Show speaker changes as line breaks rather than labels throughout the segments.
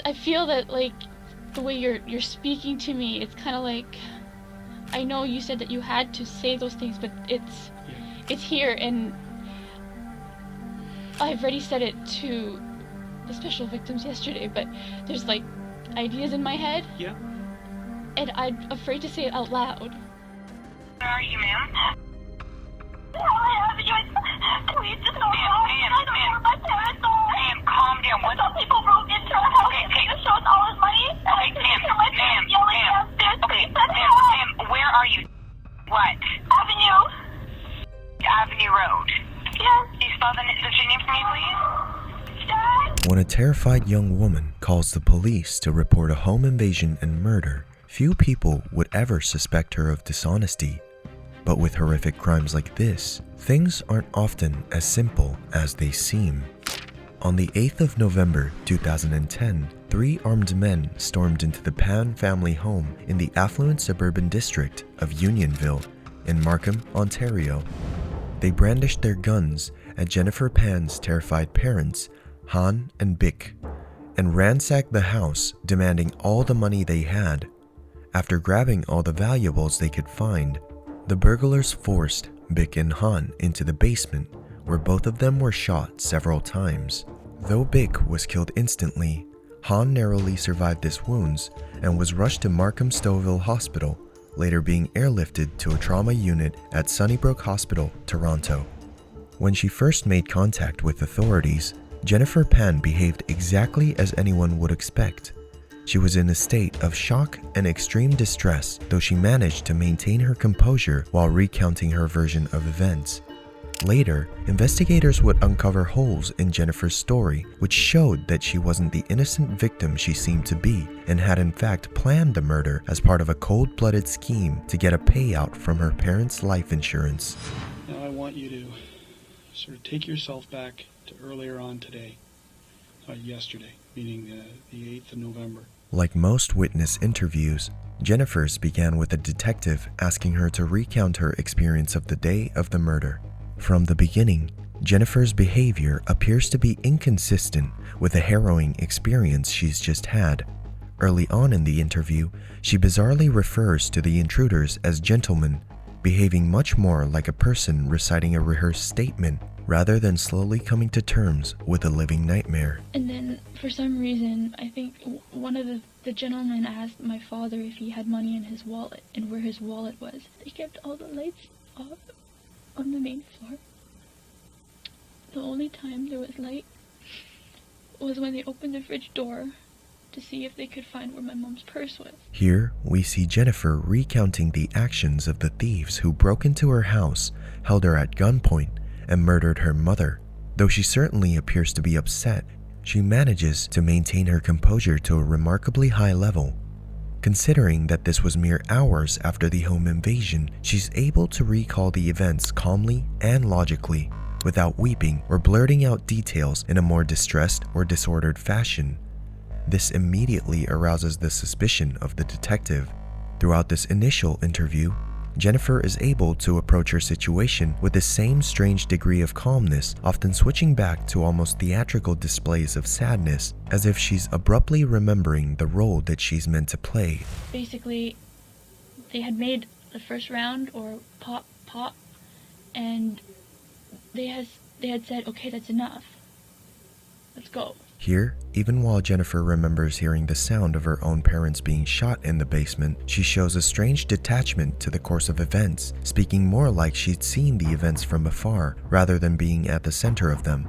I feel that, like, the way you're speaking to me, it's kind of like, I know you said that you had to say those things, but it's here, and I've already said it to the special victims yesterday, but there's, like, ideas in my head.
Yeah.
And I'm afraid to say it out loud.
Where are you, ma'am?
Please just don't tell me. I don't know where my parents are.
Ma'am, calm down. What?
Some people broke into our house and tried to show us all his money. And I can hear my parents yelling downstairs. Please send me home.
Ma'am, where are you? What?
Avenue.
Avenue Road.
Yes.
Can you spell the name for me, please?
Dad.
When a terrified young woman calls the police to report a home invasion and murder, few people would ever suspect her of dishonesty. But with horrific crimes like this, things aren't often as simple as they seem. On the 8th of November 2010, 3 armed men stormed into the Pan family home in the affluent suburban district of Unionville in Markham, Ontario. They brandished their guns at Jennifer Pan's terrified parents, Han and Bick, and ransacked the house, demanding all the money they had. After grabbing all the valuables they could find, the burglars forced Bick and Han into the basement, where both of them were shot several times. Though Bick was killed instantly, Han narrowly survived his wounds and was rushed to Markham Stouffville Hospital, later being airlifted to a trauma unit at Sunnybrook Hospital, Toronto. When she first made contact with authorities, Jennifer Pan behaved exactly as anyone would expect. She was in a state of shock and extreme distress, though she managed to maintain her composure while recounting her version of events. Later, investigators would uncover holes in Jennifer's story, which showed that she wasn't the innocent victim she seemed to be, and had in fact planned the murder as part of a cold-blooded scheme to get a payout from her parents' life insurance.
Now I want you to sort of take yourself back to earlier on today, yesterday, meaning the 8th of November.
Like most witness interviews, Jennifer's began with a detective asking her to recount her experience of the day of the murder. From the beginning, Jennifer's behavior appears to be inconsistent with the harrowing experience she's just had. Early on in the interview, she bizarrely refers to the intruders as gentlemen, behaving much more like a person reciting a rehearsed statement rather than slowly coming to terms with a living nightmare.
And then, for some reason, I think one of the gentlemen asked my father if he had money in his wallet and where his wallet was. They kept all the lights off on the main floor. The only time there was light was when they opened the fridge door to see if they could find where my mom's purse was.
Here, we see Jennifer recounting the actions of the thieves who broke into her house, held her at gunpoint, and murdered her mother. Though she certainly appears to be upset, she manages to maintain her composure to a remarkably high level. Considering that this was mere hours after the home invasion, she's able to recall the events calmly and logically, without weeping or blurting out details in a more distressed or disordered fashion. This immediately arouses the suspicion of the detective. Throughout this initial interview, Jennifer is able to approach her situation with the same strange degree of calmness, often switching back to almost theatrical displays of sadness, as if she's abruptly remembering the role that she's meant to play.
Basically, they had made the first round, or pop, and they had said, okay, that's enough. Let's go.
Here, even while Jennifer remembers hearing the sound of her own parents being shot in the basement, she shows a strange detachment to the course of events, speaking more like she'd seen the events from afar rather than being at the center of them.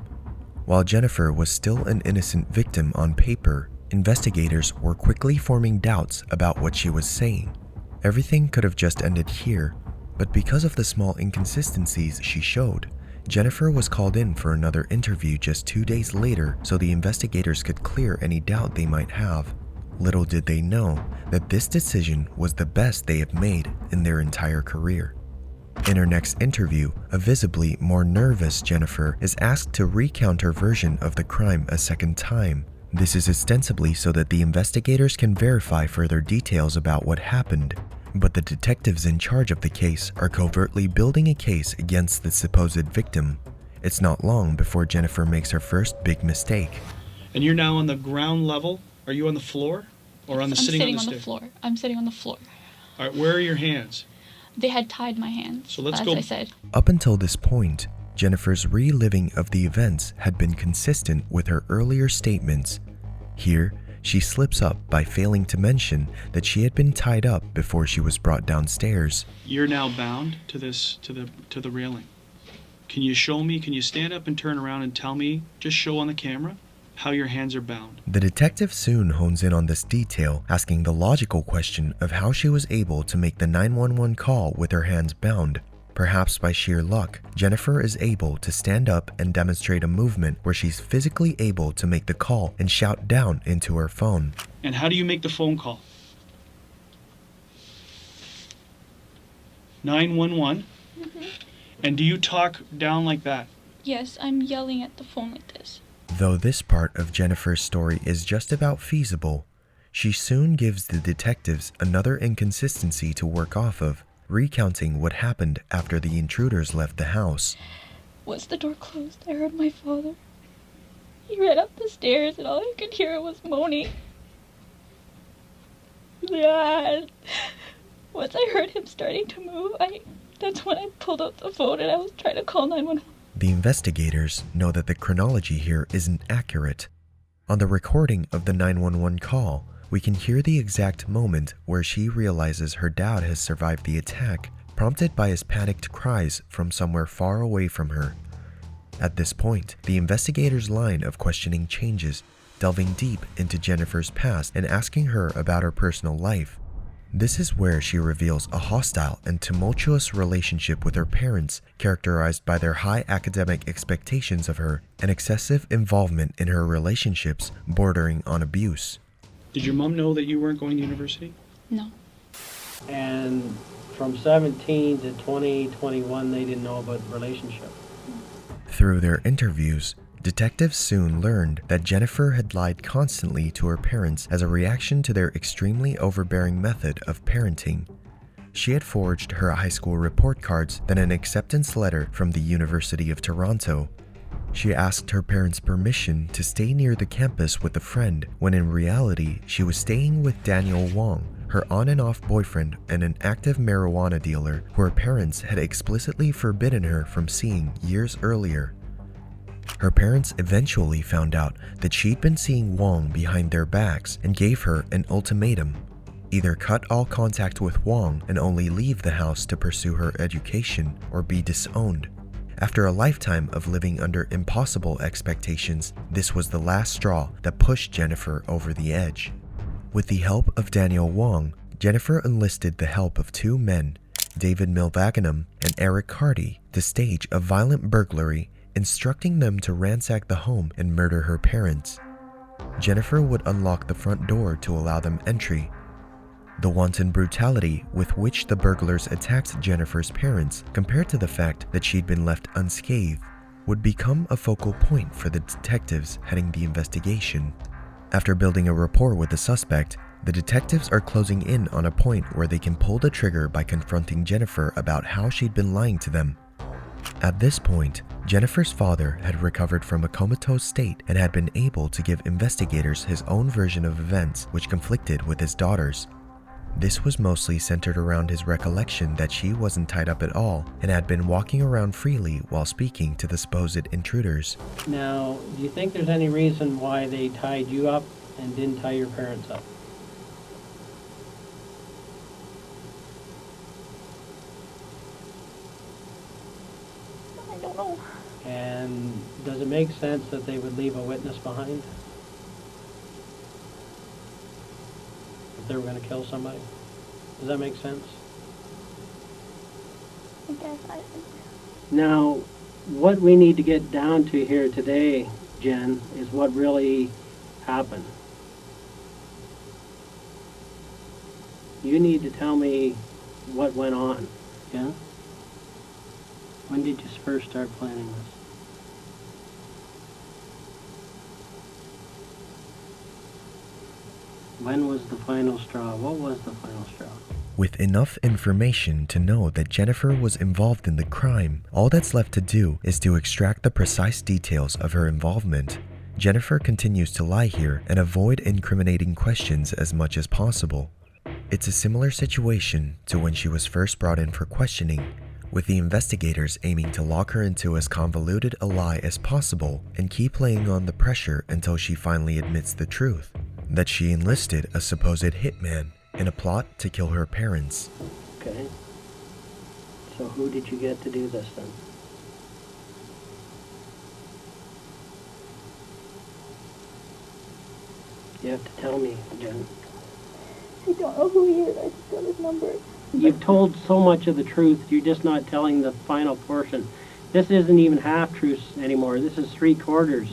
While Jennifer was still an innocent victim on paper, investigators were quickly forming doubts about what she was saying. Everything could have just ended here, but because of the small inconsistencies she showed, Jennifer was called in for another interview just 2 days later so the investigators could clear any doubt they might have. Little did they know that this decision was the best they have made in their entire career. In her next interview, a visibly more nervous Jennifer is asked to recount her version of the crime a second time. This is ostensibly so that the investigators can verify further details about what happened. But the detectives in charge of the case are covertly building a case against the supposed victim. It's not long before Jennifer makes her first big mistake.
And you're now on the ground level Are you on the floor or on the
I'm
sitting on the
on the
stairs?
floor. I'm sitting on the floor.
All right, where are your hands?
They had tied my hands,
So let's
as
go-
I said.
Up until this point, Jennifer's reliving of the events had been consistent with her earlier statements. Here, she slips up by failing to mention that she had been tied up before she was brought downstairs.
You're now bound to the railing. Can you show me? Can you stand up and turn around and tell me? Just show on the camera how your hands are bound.
The detective soon hones in on this detail, asking the logical question of how she was able to make the 911 call with her hands bound. Perhaps by sheer luck, Jennifer is able to stand up and demonstrate a movement where she's physically able to make the call and shout down into her phone.
And how do you make the phone call? 911? And do you talk down like that?
Yes, I'm yelling at the phone like this.
Though this part of Jennifer's story is just about feasible, she soon gives the detectives another inconsistency to work off of, recounting what happened after the intruders left the house.
Once the door closed, I heard my father. He ran up the stairs and all I could hear was moaning. Dad. Once I heard him starting to move, that's when I pulled out the phone and I was trying to call 911.
The investigators know that the chronology here isn't accurate. On the recording of the 911 call, we can hear the exact moment where she realizes her dad has survived the attack, prompted by his panicked cries from somewhere far away from her. At this point, the investigators' line of questioning changes, delving deep into Jennifer's past and asking her about her personal life. This is where she reveals a hostile and tumultuous relationship with her parents, characterized by their high academic expectations of her and excessive involvement in her relationships bordering on abuse.
Did your mom know that you weren't going to university?
No.
And from 17 to 20, 21, they didn't know about the relationship.
Through their interviews, detectives soon learned that Jennifer had lied constantly to her parents as a reaction to their extremely overbearing method of parenting. She had forged her high school report cards, then an acceptance letter from the University of Toronto. She asked her parents' permission to stay near the campus with a friend, when in reality she was staying with Daniel Wong, her on and off boyfriend and an active marijuana dealer who her parents had explicitly forbidden her from seeing years earlier. Her parents eventually found out that she'd been seeing Wong behind their backs and gave her an ultimatum: either cut all contact with Wong and only leave the house to pursue her education, or be disowned. After a lifetime of living under impossible expectations, this was the last straw that pushed Jennifer over the edge. With the help of Daniel Wong, Jennifer enlisted the help of two men, David Milvaganam and Eric Carty, to stage a violent burglary, instructing them to ransack the home and murder her parents. Jennifer would unlock the front door to allow them entry. The wanton brutality with which the burglars attacked Jennifer's parents, compared to the fact that she'd been left unscathed, would become a focal point for the detectives heading the investigation. After building a rapport with the suspect, the detectives are closing in on a point where they can pull the trigger by confronting Jennifer about how she'd been lying to them. At this point, Jennifer's father had recovered from a comatose state and had been able to give investigators his own version of events which conflicted with his daughter's. This was mostly centered around his recollection that she wasn't tied up at all and had been walking around freely while speaking to the supposed intruders.
Now, do you think there's any reason why they tied you up and didn't tie your parents up?
I don't know.
And does it make sense that they would leave a witness behind? If they were going to kill somebody? Does that make sense?
I guess
Now, what we need to get down to here today, Jen, is what really happened. You need to tell me what went on, yeah? When did you first start planning this? When was the final straw? What was the final straw?
With enough information to know that Jennifer was involved in the crime, all that's left to do is to extract the precise details of her involvement. Jennifer continues to lie here and avoid incriminating questions as much as possible. It's a similar situation to when she was first brought in for questioning, with the investigators aiming to lock her into as convoluted a lie as possible and keep laying on the pressure until she finally admits the truth, that she enlisted a supposed hitman in a plot to kill her parents.
Okay. So who did you get to do this then? You have to tell me, Jen.
I don't know who he is. I just got his number.
You've told so much of the truth, you're just not telling the final portion. This isn't even half-truths anymore. This is 3/4,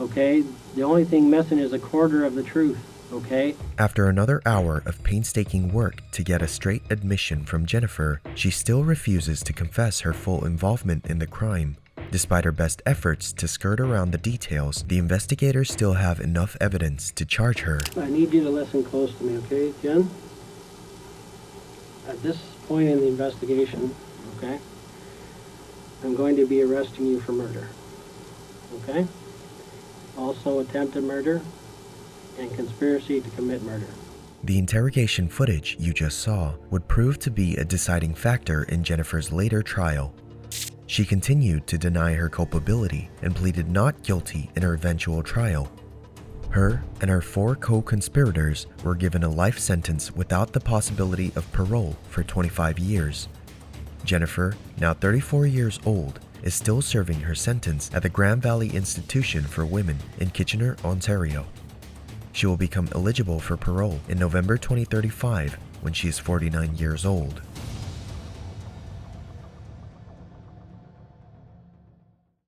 okay? The only thing missing is 1/4 of the truth, okay?
After another hour of painstaking work to get a straight admission from Jennifer, she still refuses to confess her full involvement in the crime. Despite her best efforts to skirt around the details, the investigators still have enough evidence to charge her.
I need you to listen close to me, okay, Jen? At this point in the investigation, okay, I'm going to be arresting you for murder, okay? Also attempted murder and conspiracy to commit murder.
The interrogation footage you just saw would prove to be a deciding factor in Jennifer's later trial. She continued to deny her culpability and pleaded not guilty in her eventual trial. Her and her 4 co-conspirators were given a life sentence without the possibility of parole for 25 years. Jennifer, now 34 years old, is still serving her sentence at the Grand Valley Institution for Women in Kitchener, Ontario. She will become eligible for parole in November 2035 when she is 49 years old.